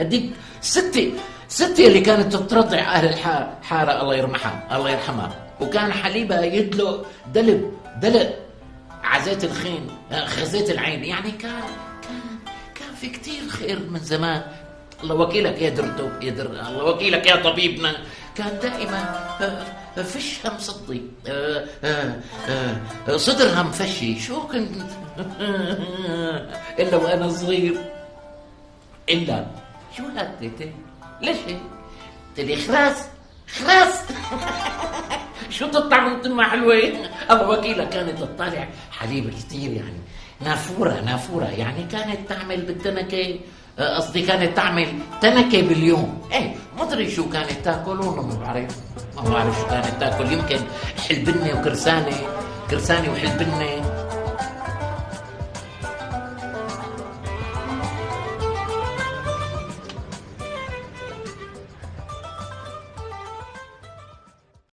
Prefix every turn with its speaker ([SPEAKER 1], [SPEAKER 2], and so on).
[SPEAKER 1] هديك ستي اللي كانت ترضع اهل الحاره، الله يرحمها، وكان حليبها يدلق دلق عزيت الخين، خزيت العين. يعني كان في كتير خير من زمان. الله وكيلك يا الله وكيلك يا طبيبنا. كان دائما فشها مصدي، صدرها مفشي. شو كنت الا وانا صغير الا شو هالتيتي؟ ليش هيك؟ قلت لي خلاص شو تطلع من تمها حلوة؟ الله وكيلها كانت تطالع حليب كثير، يعني نافورة، يعني كانت تعمل بالتنكة، قصدي كانت تعمل تنكة باليوم. ما ادري شو كانت تاكل، والله ما بعرف شو كانت تاكل. يمكن حلبنة وكرسانة وحلبنة